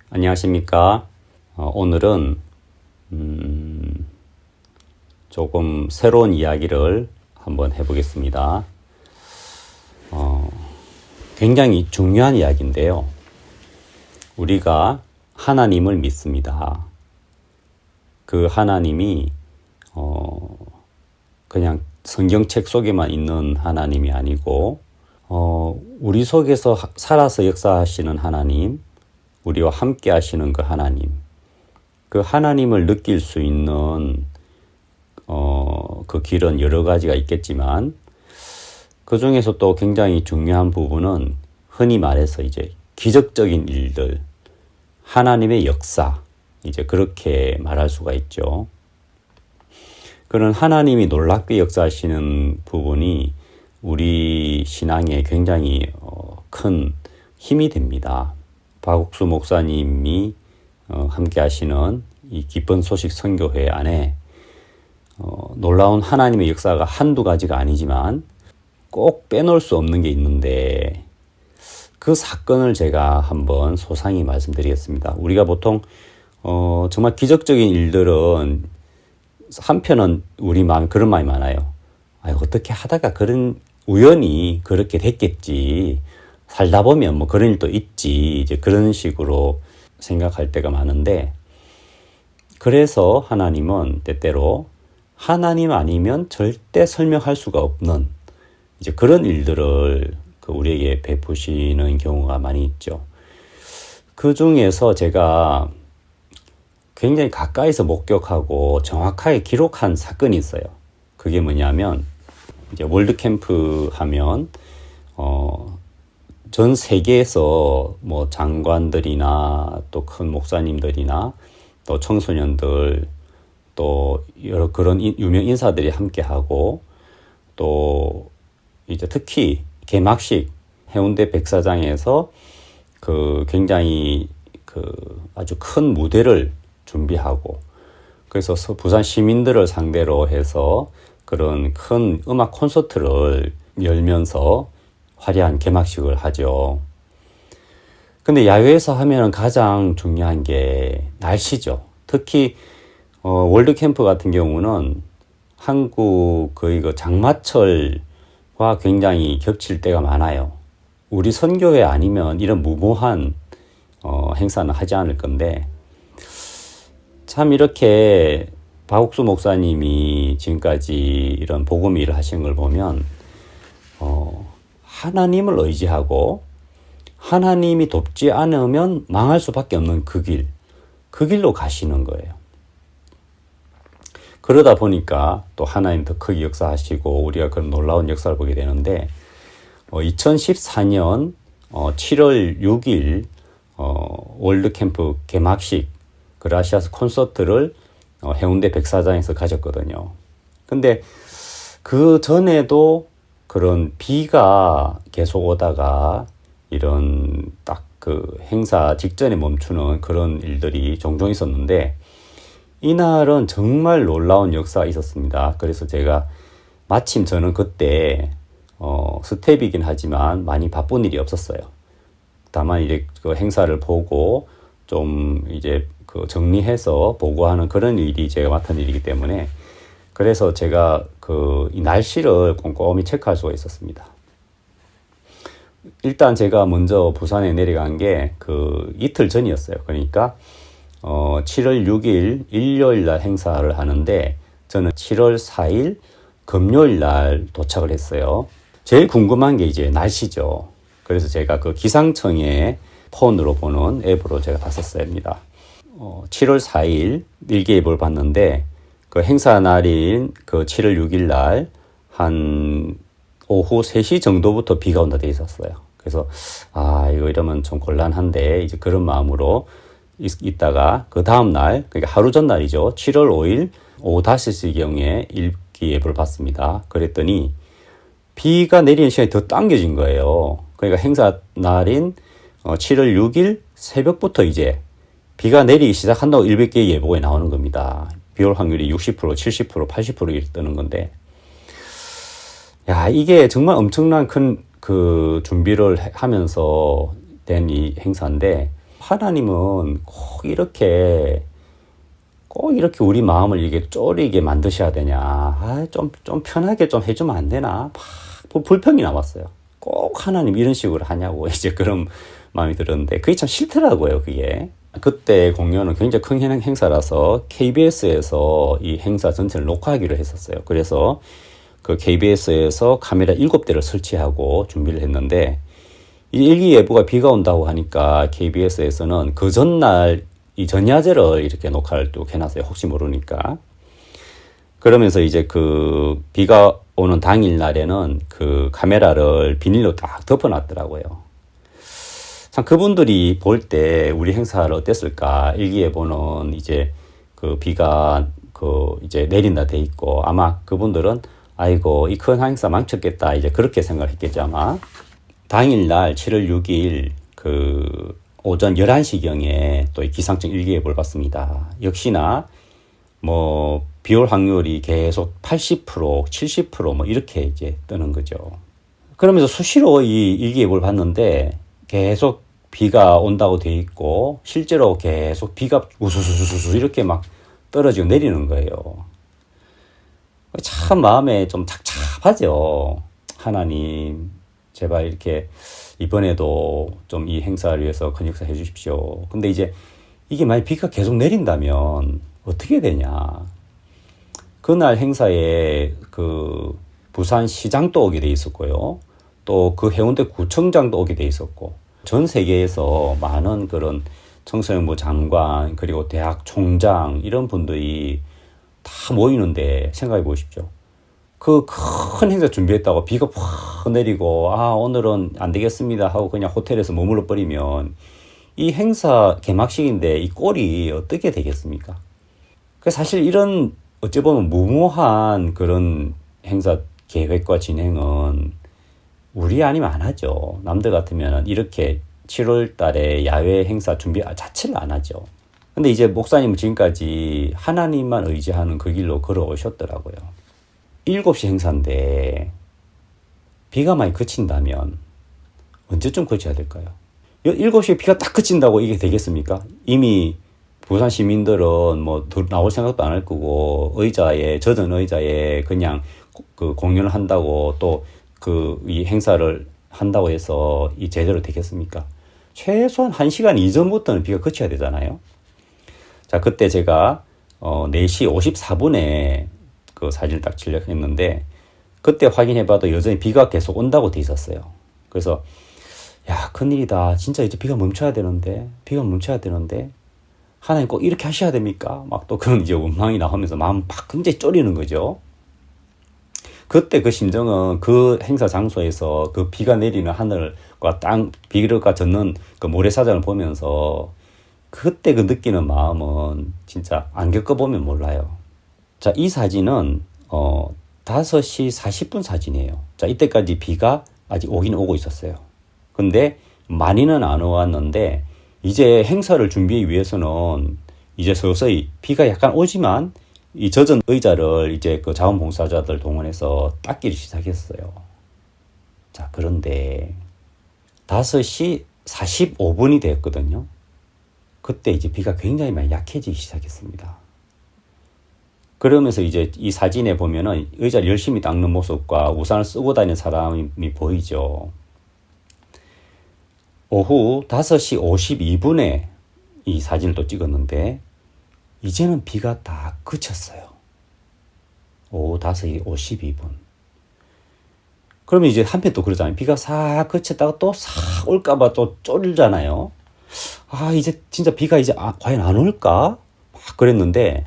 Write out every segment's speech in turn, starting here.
안녕하십니까. 오늘은 조금 새로운 이야기를 한번 해보겠습니다. 굉장히 중요한 이야기인데요. 우리가 하나님을 믿습니다. 그 하나님이 그냥 성경책 속에만 있는 하나님이 아니고 우리 속에서 살아서 역사하시는 하나님, 우리와 함께 하시는 그 하나님, 그 하나님을 느낄 수 있는 그 길은 여러 가지가 있겠지만 그 중에서 또 굉장히 중요한 부분은 흔히 말해서 이제 기적적인 일들, 하나님의 역사, 이제 그렇게 말할 수가 있죠. 그런 하나님이 놀랍게 역사하시는 부분이 우리 신앙에 굉장히 큰 힘이 됩니다. 박옥수 목사님이 함께 하시는 이 기쁜 소식 선교회 안에 놀라운 하나님의 역사가 한두 가지가 아니지만 꼭 빼놓을 수 없는 게 있는데 그 사건을 제가 한번 소상히 말씀드리겠습니다. 우리가 보통 정말 기적적인 일들은 한편은 우리 마음에 그런 마음이 많아요. 어떻게 하다가 그런 우연히 그렇게 됐겠지. 살다 보면 뭐 그런 일도 있지. 이제 그런 식으로 생각할 때가 많은데, 그래서 하나님은 때때로 하나님 아니면 절대 설명할 수가 없는 이제 그런 일들을 우리에게 베푸시는 경우가 많이 있죠. 그 중에서 제가 굉장히 가까이서 목격하고 정확하게 기록한 사건이 있어요. 그게 뭐냐면, 이제 월드캠프 하면 전 세계에서 뭐 장관들이나 또 큰 목사님들이나 또 청소년들 또 여러 그런 유명 인사들이 함께하고, 또 이제 특히 개막식 해운대 백사장에서 굉장히 아주 큰 무대를 준비하고, 그래서 부산 시민들을 상대로 해서 그런 큰 음악 콘서트를 열면서 화려한 개막식을 하죠. 근데 야외에서 하면 가장 중요한 게 날씨죠. 특히 월드캠프 같은 경우는 한국 거의 장마철과 굉장히 겹칠 때가 많아요. 우리 선교회 아니면 이런 무모한 행사는 하지 않을 건데, 참 이렇게 박옥수 목사님이 지금까지 이런 복음 일을 하신 걸 보면 하나님을 의지하고 하나님이 돕지 않으면 망할 수밖에 없는 그 길로 가시는 거예요. 그러다 보니까 또 하나님 더 크게 역사하시고 우리가 그런 놀라운 역사를 보게 되는데, 2014년 7월 6일 월드캠프 개막식 그라시아스 콘서트를 해운대 백사장에서 가졌거든요. 근데 그 전에도 그런 비가 계속 오다가 이런 딱 행사 직전에 멈추는 그런 일들이 종종 있었는데, 이날은 정말 놀라운 역사가 있었습니다. 그래서 제가 마침 저는 그때 스텝이긴 하지만 많이 바쁜 일이 없었어요. 다만 이제 그 행사를 보고 좀 이제 정리해서 보고하는 그런 일이 제가 맡은 일이기 때문에, 그래서 제가 이 날씨를 꼼꼼히 체크할 수가 있었습니다. 일단 제가 먼저 부산에 내려간 게 이틀 전이었어요. 그러니까 7월 6일 일요일 날 행사를 하는데 저는 7월 4일 금요일 날 도착을 했어요. 제일 궁금한 게 이제 날씨죠. 그래서 제가 기상청에 폰으로 보는 앱으로 제가 봤었습니다. 7월 4일 일기예보를 봤는데 행사 날인 7월 6일 날 한 오후 3시 정도부터 비가 온다 돼 있었어요. 그래서 이거 이러면 좀 곤란한데 이제 그런 마음으로 있다가 그 다음 날, 그러니까 하루 전날이죠. 7월 5일 오후 5시경에 일기예보를 봤습니다. 그랬더니 비가 내리는 시간이 더 당겨진 거예요. 그러니까 행사 날인 7월 6일 새벽부터 이제 비가 내리기 시작한다고 100개 예보가 나오는 겁니다. 비올 확률이 60%, 70%, 80% 이렇게 뜨는 건데, 이게 정말 엄청난 큰 준비를 하면서 된 이 행사인데, 하나님은 꼭 이렇게 우리 마음을 이게 쪼리게 만드셔야 되냐. 좀 편하게 좀 해주면 안 되나. 막 불평이 나왔어요. 꼭 하나님 이런 식으로 하냐고 이제 그런 마음이 들었는데 그게 참 싫더라고요, 그게. 그때 공연은 굉장히 큰 행사라서 KBS에서 이 행사 전체를 녹화하기로 했었어요. 그래서 그 KBS에서 카메라 7대를 설치하고 준비를 했는데 이 일기예보가 비가 온다고 하니까 KBS에서는 그 전날 이 전야제를 이렇게 녹화를 또 해놨어요. 혹시 모르니까. 그러면서 이제 그 비가 오는 당일 날에는 그 카메라를 비닐로 딱 덮어놨더라고요. 참 그분들이 볼 때 우리 행사를 어땠을까? 일기예보는 이제 그 비가 그 이제 내린다 돼 있고 아마 그분들은 아이고 이 큰 행사 망쳤겠다 이제 그렇게 생각을 했겠죠 아마. 당일날 7월 6일 그 오전 11시경에 또 기상청 일기예보를 봤습니다. 역시나 뭐 비올 확률이 계속 80%, 70% 뭐 이렇게 이제 뜨는 거죠. 그러면서 수시로 이 일기예보를 봤는데 계속 비가 온다고 돼 있고 실제로 계속 비가 우수수수수 이렇게 막 떨어지고 내리는 거예요. 참 마음에 좀 착잡하죠. 하나님 제발 이렇게 이번에도 좀 이 행사를 위해서 큰 역사 해주십시오. 근데 이제 이게 만약 비가 계속 내린다면 어떻게 되냐. 그날 행사에 그 부산시장도 오게 돼 있었고요. 또 그 해운대 구청장도 오게 돼 있었고 전 세계에서 많은 그런 청소년부 장관 그리고 대학 총장 이런 분들이 다 모이는데 생각해 보십시오. 그 큰 행사 준비했다고 비가 확 내리고 오늘은 안 되겠습니다 하고 그냥 호텔에서 머물러 버리면 이 행사 개막식인데 이 꼴이 어떻게 되겠습니까? 사실 이런 어찌 보면 무모한 그런 행사 계획과 진행은 우리 아니면 안 하죠. 남들 같으면 이렇게 7월 달에 야외 행사 준비 자체를 안 하죠. 근데 이제 목사님은 지금까지 하나님만 의지하는 그 길로 걸어오셨더라고요. 7시 행사인데 비가 많이 그친다면 언제쯤 그쳐야 될까요? 7시에 비가 딱 그친다고 이게 되겠습니까? 이미 부산 시민들은 뭐 나올 생각도 안 할 거고 젖은 의자에 그냥 그 공연을 한다고 또 그 이 행사를 한다고 해서 이 제대로 되겠습니까? 최소한 1시간 이전부터는 비가 그쳐야 되잖아요. 자, 그때 제가 4시 54분에 그 사진을 딱 촬영했는데 그때 확인해봐도 여전히 비가 계속 온다고 돼 있었어요. 그래서 야, 큰일이다. 진짜 이제 비가 멈춰야 되는데 하나님 꼭 이렇게 하셔야 됩니까? 막 또 그런 이제 원망이 나오면서 마음 막 굉장히 쫄리는 거죠. 그때 그 심정은 그 행사 장소에서 그 비가 내리는 하늘과 비가 젖는 그 모래사장을 보면서 그때 그 느끼는 마음은 진짜 안 겪어보면 몰라요. 자, 이 사진은 5시 40분 사진이에요. 자, 이때까지 비가 아직 오긴 오고 있었어요. 근데 많이는 안 왔는데 이제 행사를 준비하기 위해서는 이제 서서히 비가 약간 오지만 이 젖은 의자를 이제 그 자원봉사자들 동원해서 닦기 시작했어요. 자, 그런데 5시 45분이 되었거든요. 그때 이제 비가 굉장히 많이 약해지기 시작했습니다. 그러면서 이제 이 사진에 보면은 의자를 열심히 닦는 모습과 우산을 쓰고 다니는 사람이 보이죠. 오후 5시 52분에 이 사진을 또 찍었는데 이제는 비가 다 그쳤어요. 오후 5시 52분. 그러면 이제 한편 또 그러잖아요. 비가 싹 그쳤다가 또 싹 올까봐 또 쫄잖아요. 이제 진짜 비가 이제 과연 안 올까? 막 그랬는데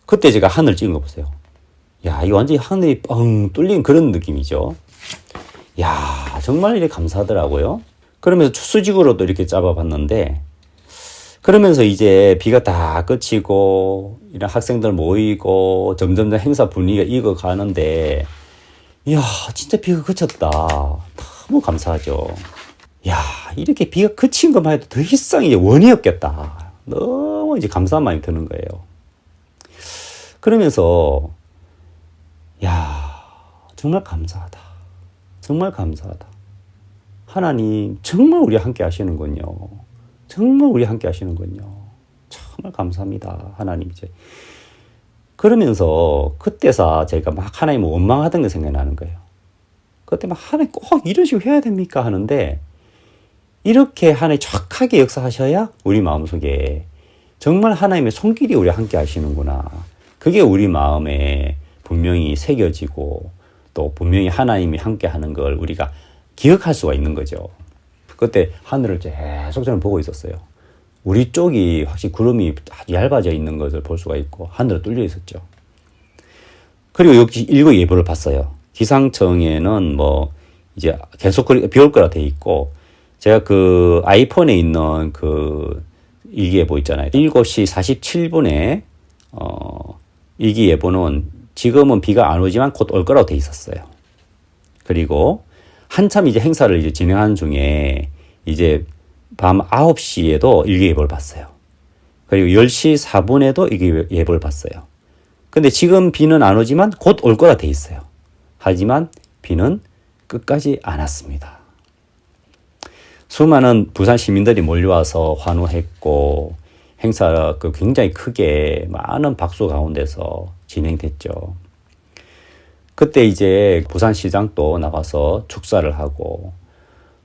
그때 제가 하늘 찍은 거 보세요. 야, 이거 완전히 하늘이 뻥 뚫린 그런 느낌이죠. 야, 정말 이렇게 감사하더라고요. 그러면서 수직으로도 이렇게 잡아봤는데 그러면서 이제 비가 다 그치고 이런 학생들 모이고 점점 행사 분위기가 익어가는데 이야, 진짜 비가 그쳤다. 너무 감사하죠. 야, 이렇게 비가 그친 것만 해도 더 이상 이제 원이 없겠다. 너무 이제 감사한 마음이 드는 거예요. 그러면서 야, 정말 감사하다. 정말 감사하다. 하나님 정말 우리 함께 하시는군요. 정말 우리 함께 하시는군요. 정말 감사합니다. 하나님 이제. 그러면서 그때서 제가 막 하나님을 원망하던 게 생각이 나는 거예요. 그때 막 하나님 꼭 이런 식으로 해야 됩니까? 하는데 이렇게 하나님 척하게 역사하셔야 우리 마음속에 정말 하나님의 손길이 우리 함께 하시는구나. 그게 우리 마음에 분명히 새겨지고 또 분명히 하나님이 함께 하는 걸 우리가 기억할 수가 있는 거죠. 그때 하늘을 계속 저는 보고 있었어요. 우리 쪽이 확실히 구름이 아주 얇아져 있는 것을 볼 수가 있고 하늘은 뚫려 있었죠. 그리고 여기 일거 예보를 봤어요. 기상청에는 뭐 이제 계속 비 올 거라 돼 있고 제가 그 아이폰에 있는 그 일기예보 있잖아요. 7시 47분에 일기예보는 지금은 비가 안 오지만 곧 올 거라고 돼 있었어요. 그리고 한참 이제 행사를 이제 진행하는 중에 이제 밤 9시에도 일기예보를 봤어요. 그리고 10시 4분에도 일기예보를 봤어요. 근데 지금 비는 안 오지만 곧 올 거라 돼 있어요. 하지만 비는 끝까지 안 왔습니다. 수많은 부산 시민들이 몰려와서 환호했고 행사가 굉장히 크게 많은 박수 가운데서 진행됐죠. 그때 이제 부산시장도 나가서 축사를 하고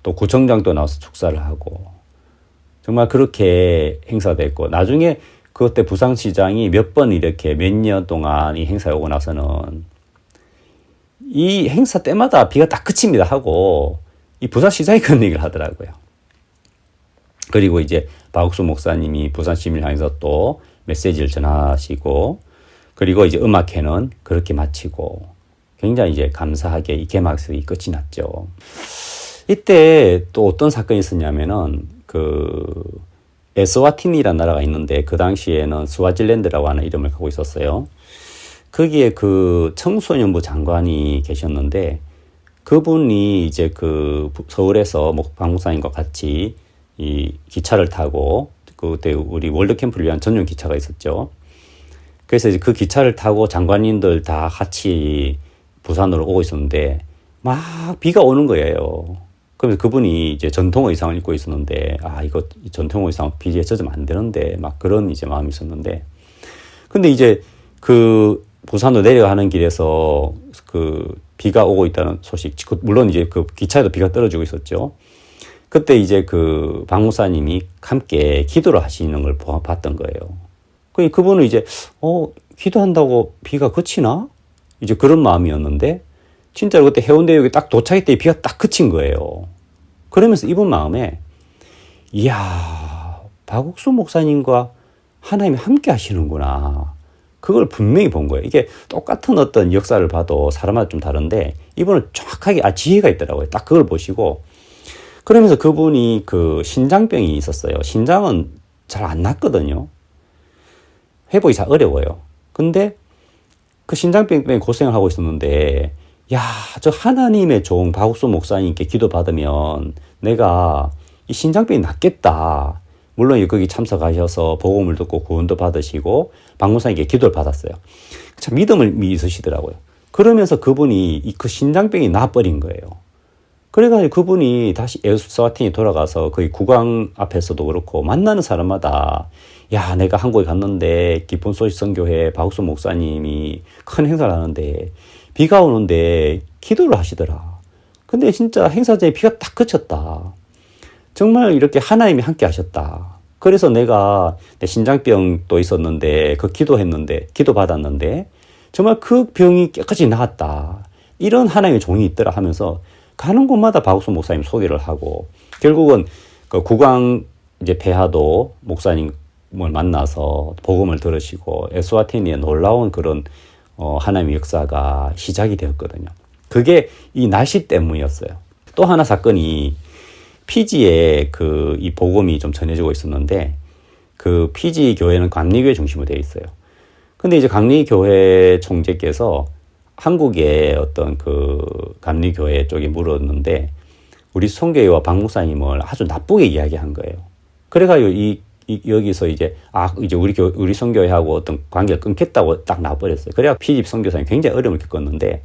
또 구청장도 나와서 축사를 하고 정말 그렇게 행사됐고 나중에 그때 부산시장이 몇 번 이렇게 몇 년 동안 이 행사에 오고 나서는 이 행사 때마다 비가 딱 그칩니다 하고 이 부산시장이 그런 얘기를 하더라고요. 그리고 이제 박옥수 목사님이 부산 시민을 향해서 또 메시지를 전하시고 그리고 이제 음악회는 그렇게 마치고 굉장히 이제 감사하게 이 개막식이 끝이 났죠. 이때 또 어떤 사건이 있었냐면은 에스와티니라는 나라가 있는데 그 당시에는 스와질랜드라고 하는 이름을 갖고 있었어요. 거기에 그 청소년부 장관이 계셨는데 그분이 이제 서울에서 박 목사님과 같이 이 기차를 타고 그때 우리 월드 캠프를 위한 전용 기차가 있었죠. 그래서 이제 그 기차를 타고 장관님들 다 같이 부산으로 오고 있었는데 막 비가 오는 거예요. 그러면서 그분이 이제 전통 의상을 입고 있었는데 이거 전통 의상 비에 젖으면 안 되는데 막 그런 이제 마음이 있었는데 근데 이제 부산으로 내려가는 길에서 비가 오고 있다는 소식 물론 이제 기차에도 비가 떨어지고 있었죠. 그때 이제 박 목사님이 함께 기도를 하시는 걸 봤던 거예요. 그분은 이제 기도한다고 비가 그치나? 이제 그런 마음이었는데 진짜로 그때 해운대역에 딱 도착할 때 비가 딱 그친 거예요. 그러면서 이분 마음에 이야 박옥수 목사님과 하나님이 함께 하시는구나. 그걸 분명히 본 거예요. 이게 똑같은 어떤 역사를 봐도 사람마다 좀 다른데 이분은 정확하게 지혜가 있더라고요. 딱 그걸 보시고 그러면서 그분이 신장병이 있었어요. 신장은 잘 안 낫거든요. 회복이 잘 어려워요. 근데 그 신장병 때문에 고생을 하고 있었는데 저 하나님의 종 박옥수 목사님께 기도받으면 내가 이 신장병이 낫겠다. 물론 거기 참석하셔서 복음을 듣고 구원도 받으시고 박 목사님께 기도를 받았어요. 참 믿음을 있으시더라고요. 그러면서 그분이 그 신장병이 나아버린 거예요. 그래가지고 그분이 다시 에스와티니 돌아가서 거기 국왕 앞에서도 그렇고 만나는 사람마다 내가 한국에 갔는데 기쁜 소식 선교회 박옥수 목사님이 큰 행사를 하는데 비가 오는데 기도를 하시더라. 근데 진짜 행사장에 비가 딱 그쳤다. 정말 이렇게 하나님이 함께 하셨다. 그래서 내가 내 신장병도 있었는데 기도 받았는데 정말 그 병이 깨끗이 나았다. 이런 하나님의 종이 있더라 하면서 가는 곳마다 박옥수 목사님 소개를 하고 결국은 국왕 이제 폐하도 목사님을 만나서 복음을 들으시고 에스와티니의 놀라운 그런 하나님의 역사가 시작이 되었거든요. 그게 이 날씨 때문이었어요. 또 하나 사건이 피지에 이 복음이 좀 전해지고 있었는데 피지 교회는 감리교회 중심으로 되어 있어요. 근데 이제 감리교회 총재께서 한국의 어떤 감리교회 쪽에 물었는데 우리 송교회와 박 목사님을 아주 나쁘게 이야기한 거예요. 그래가지고 여기서 이제 우리 선교회하고 어떤 관계를 끊겠다고 딱 나와버렸어요. 그래야 피지 선교사님 굉장히 어려움을 겪었는데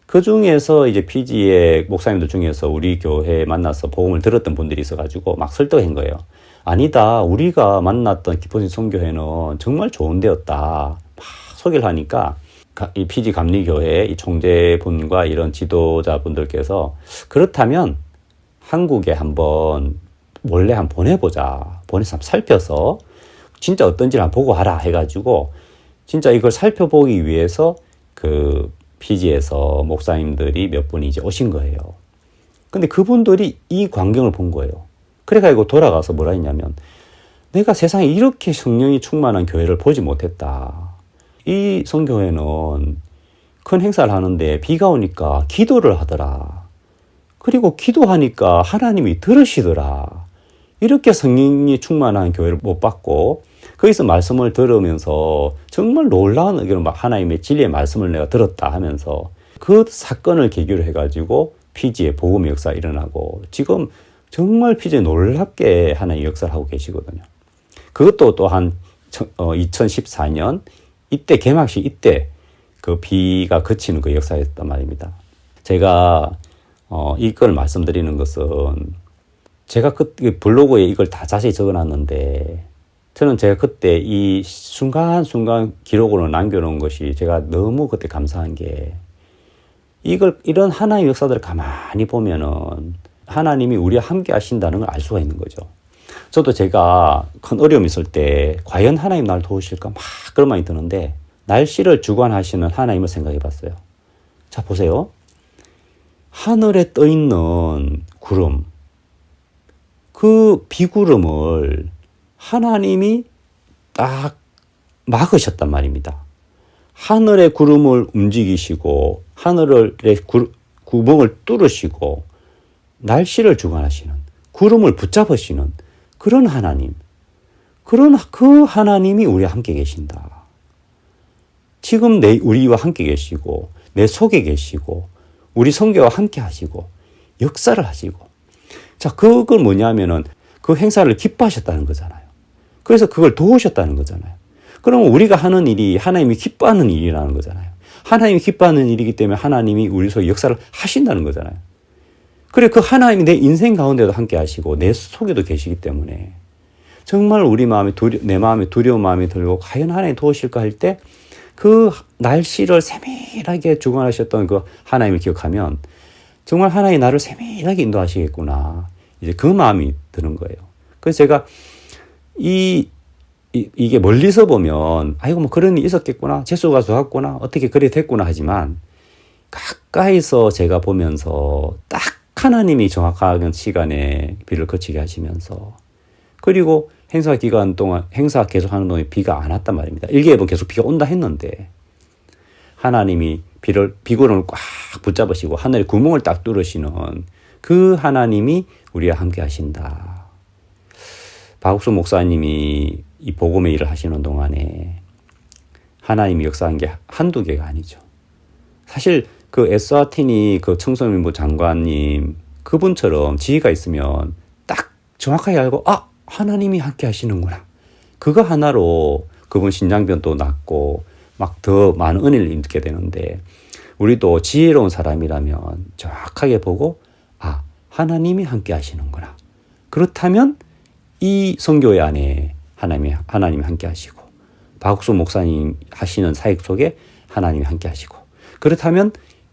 그 중에서 이제 피지의 목사님들 중에서 우리 교회에 만나서 복음을 들었던 분들이 있어가지고 막 설득한 거예요. 아니다. 우리가 만났던 기포신 선교회는 정말 좋은 데였다. 막 소개를 하니까 이 피지 감리교회 이 총재분과 이런 지도자분들께서 그렇다면 한국에 한번 원래 한번 보내보자. 보내서 한번 살펴서 진짜 어떤지 한번 보고 와라 해가지고 진짜 이걸 살펴보기 위해서 그 피지에서 목사님들이 몇 분이 이제 오신 거예요. 근데 그분들이 이 광경을 본 거예요. 그래가지고 돌아가서 뭐라 했냐면 내가 세상에 이렇게 성령이 충만한 교회를 보지 못했다. 이 선교회는 큰 행사를 하는데 비가 오니까 기도를 하더라. 그리고 기도하니까 하나님이 들으시더라. 이렇게 성령이 충만한 교회를 못 봤고 거기서 말씀을 들으면서 정말 놀라운 의견을 막 하나님의 진리의 말씀을 내가 들었다 하면서 그 사건을 계기로 해가지고 피지의 복음의 역사가 일어나고 지금 정말 피지에 놀랍게 하나님의 역사를 하고 계시거든요. 그것도 또한 2014년 이때 개막식 이때 그 비가 그치는 그 역사였단 말입니다. 제가 이걸 말씀드리는 것은 제가 그 블로그에 이걸 다 자세히 적어놨는데 저는 제가 그때 이 순간순간 기록으로 남겨놓은 것이 제가 너무 그때 감사한 게 이런 하나의 역사들을 가만히 보면은 하나님이 우리와 함께 하신다는 걸 알 수가 있는 거죠. 저도 제가 큰 어려움이 있을 때 과연 하나님 나를 도우실까 막 그런 마음이 드는데 날씨를 주관하시는 하나님을 생각해 봤어요. 자 보세요. 하늘에 떠 있는 구름 그 비구름을 하나님이 딱 막으셨단 말입니다. 하늘의 구름을 움직이시고 하늘의 구멍을 뚫으시고 날씨를 주관하시는 구름을 붙잡으시는 그런 하나님 그런 그 하나님이 우리와 함께 계신다. 지금 우리와 함께 계시고 내 속에 계시고 우리 성교와 함께 하시고 역사를 하시고 자 그건 뭐냐면은 그 행사를 기뻐하셨다는 거잖아요. 그래서 그걸 도우셨다는 거잖아요. 그러면 우리가 하는 일이 하나님이 기뻐하는 일이라는 거잖아요. 하나님이 기뻐하는 일이기 때문에 하나님이 우리 속에 역사를 하신다는 거잖아요. 그래 그 하나님이 내 인생 가운데도 함께 하시고 내 속에도 계시기 때문에 정말 우리 마음에 내 마음에 두려운 마음이 들고 과연 하나님이 도우실까 할 때 그 날씨를 세밀하게 주관하셨던 그 하나님을 기억하면 정말 하나님이 나를 세밀하게 인도하시겠구나. 이제 그 마음이 드는 거예요. 그래서 제가 이게 멀리서 보면 아이고 뭐 그런 일이 있었겠구나. 재수가 좋았구나. 어떻게 그래 됐구나 하지만 가까이서 제가 보면서 딱 하나님이 정확한 시간에 비를 그치게 하시면서 그리고 행사 기간 동안 행사 계속하는 동안에 비가 안 왔단 말입니다. 일개월은 계속 비가 온다 했는데 하나님이 비구름을 꽉 붙잡으시고 하늘에 구멍을 딱 뚫으시는 그 하나님이 우리와 함께 하신다. 박욱수 목사님이 이 복음의 일을 하시는 동안에 하나님이 역사한 게 한두 개가 아니죠. 사실 그 에스와티니 그 청소년부 장관님 그분처럼 지혜가 있으면 딱 정확하게 알고 하나님이 함께 하시는구나. 그거 하나로 그분 신장병도 낫고 막 더 많은 은혜를 입게 되는데 우리도 지혜로운 사람이라면 정확하게 보고 하나님이 함께 하시는구나. 그렇다면 이 선교회 안에 하나님이 함께 하시고 박욱수 목사님 하시는 사역 속에 하나님이 함께 하시고 그렇다면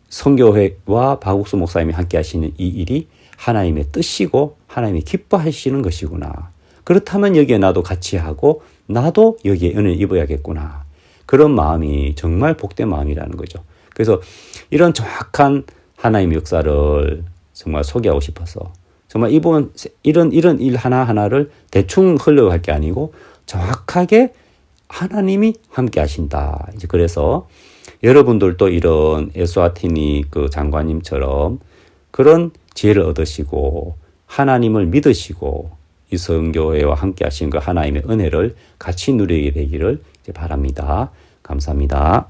선교회와 박욱수 목사님이 함께 하시는 이 일이 하나님의 뜻이고 하나님이 기뻐하시는 것이구나. 그렇다면 여기에 나도 같이 하고 나도 여기에 은혜를 입어야겠구나. 그런 마음이 정말 복된 마음이라는 거죠. 그래서 이런 정확한 하나님의 역사를 정말 소개하고 싶어서 정말 이런 일 하나하나를 대충 흘러갈 게 아니고 정확하게 하나님이 함께 하신다. 이제 그래서 여러분들도 이런 에스와티니 그 장관님처럼 그런 지혜를 얻으시고 하나님을 믿으시고 이 선교회와 함께 하신 그 하나님의 은혜를 같이 누리게 되기를 바랍니다. 감사합니다.